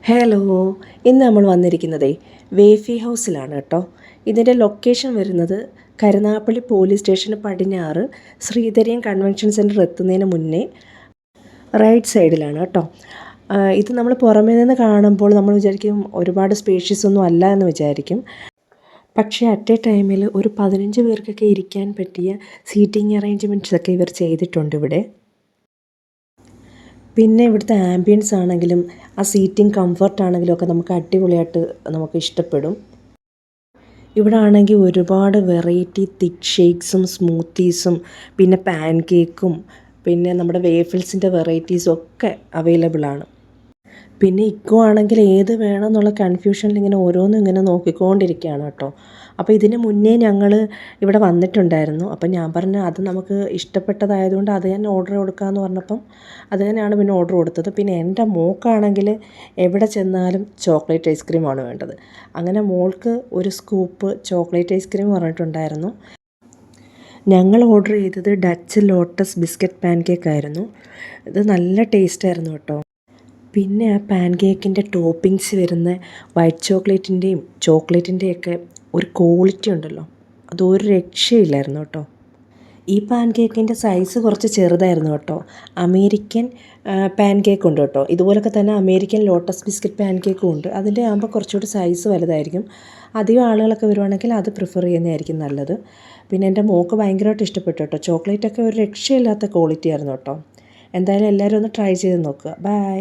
Hello, ഇന്ന് നമ്മൾ വന്നിരിക്കുന്നതേ വേഫി ഹൗസിലാണ് കേട്ടോ. ഇതിൻ്റെ ലൊക്കേഷൻ വരുന്നത് കരുനാഗപ്പള്ളി പോലീസ് സ്റ്റേഷന് പടിഞ്ഞാറ് ശ്രീധരിയൻ കൺവെൻഷൻ സെൻറ്റർ എത്തുന്നതിന് മുന്നേ റൈറ്റ് സൈഡിലാണ് കേട്ടോ. ഇത് നമ്മൾ പുറമേ നിന്ന് കാണുമ്പോൾ നമ്മൾ വിചാരിക്കും ഒരുപാട് സ്പേഷ്യസ് ഒന്നും അല്ല എന്ന് വിചാരിക്കും. പക്ഷേ അറ്റ് എ ടൈമിൽ ഒരു 15 പേർക്കൊക്കെ ഇരിക്കാൻ പറ്റിയ സീറ്റിംഗ് അറേഞ്ച്മെൻറ്റ്സ് ഒക്കെ ഇവർ ചെയ്തിട്ടുണ്ട് ഇവിടെ. പിന്നെ ഇവിടുത്തെ ആംബിയൻസ് ആണെങ്കിലും ആ സീറ്റിംഗ് കംഫർട്ട് ആണെങ്കിലും ഒക്കെ നമുക്ക് അടിപൊളിയായിട്ട് നമുക്ക് ഇഷ്ടപ്പെടും. ഇവിടെ ആണെങ്കിൽ ഒരുപാട് വെറൈറ്റി തിക്ക് ഷേക്സും സ്മൂത്തീസും പിന്നെ പാൻ കേക്കും പിന്നെ നമ്മുടെ വേഫിൾസിൻ്റെ വെറൈറ്റീസും ഒക്കെ അവൈലബിൾ ആണ്. പിന്നെ ഇക്കോ ആണെങ്കിൽ ഏത് വേണം എന്നുള്ള കൺഫ്യൂഷനിൽ ഇങ്ങനെ ഓരോന്നും ഇങ്ങനെ നോക്കിക്കൊണ്ടിരിക്കുകയാണ് കേട്ടോ. അപ്പോൾ ഇതിന് മുന്നേ ഞങ്ങൾ ഇവിടെ വന്നിട്ടുണ്ടായിരുന്നു. അപ്പം ഞാൻ പറഞ്ഞു അത് നമുക്ക് ഇഷ്ടപ്പെട്ടതായതുകൊണ്ട് അത് തന്നെ ഓർഡർ കൊടുക്കാമെന്ന് പറഞ്ഞപ്പം അത് തന്നെയാണ് പിന്നെ ഓർഡർ കൊടുത്തത്. പിന്നെ എൻ്റെ മോൾക്കാണെങ്കിൽ എവിടെ ചെന്നാലും ചോക്ലേറ്റ് ഐസ്ക്രീമാണ് വേണ്ടത്. അങ്ങനെ മോൾക്ക് ഒരു സ്കൂപ്പ് ചോക്ലേറ്റ് ഐസ്ക്രീം പറഞ്ഞിട്ടുണ്ടായിരുന്നു. ഞങ്ങൾ ഓർഡർ ചെയ്തത് ഡച്ച് ലോട്ടസ് ബിസ്ക്കറ്റ് പാൻ കേക്കായിരുന്നു. ഇത് നല്ല ടേസ്റ്റായിരുന്നു കേട്ടോ. പിന്നെ ആ പാൻ കേക്കിൻ്റെ ടോപ്പിങ്സ് വരുന്ന വൈറ്റ് ചോക്ലേറ്റിൻ്റെയൊക്കെ ഒരു ക്വാളിറ്റി ഉണ്ടല്ലോ, അതൊരു രക്ഷയില്ലായിരുന്നു കേട്ടോ. ഈ പാൻ കേക്കിൻ്റെ സൈസ് കുറച്ച് ചെറുതായിരുന്നു കേട്ടോ. അമേരിക്കൻ പാൻ കേക്ക് ഉണ്ട് കേട്ടോ, ഇതുപോലൊക്കെ തന്നെ അമേരിക്കൻ ലോട്ടസ് ബിസ്ക്കറ്റ് പാൻ കേക്കും ഉണ്ട്. അതിൻ്റെ ആകുമ്പോൾ കുറച്ചുകൂടി സൈസ് വലുതായിരിക്കും. അധികം ആളുകളൊക്കെ വരുവാണെങ്കിൽ അത് പ്രിഫർ ചെയ്യുന്നതായിരിക്കും നല്ലത്. പിന്നെ എൻ്റെ മോൾക്ക് ഭയങ്കരമായിട്ട് ഇഷ്ടപ്പെട്ടു കേട്ടോ. ചോക്ലേറ്റൊക്കെ ഒരു രക്ഷയില്ലാത്ത ക്വാളിറ്റി ആയിരുന്നു കേട്ടോ. എന്തായാലും എല്ലാവരും ഒന്ന് ട്രൈ ചെയ്ത് നോക്കുക. ബൈ.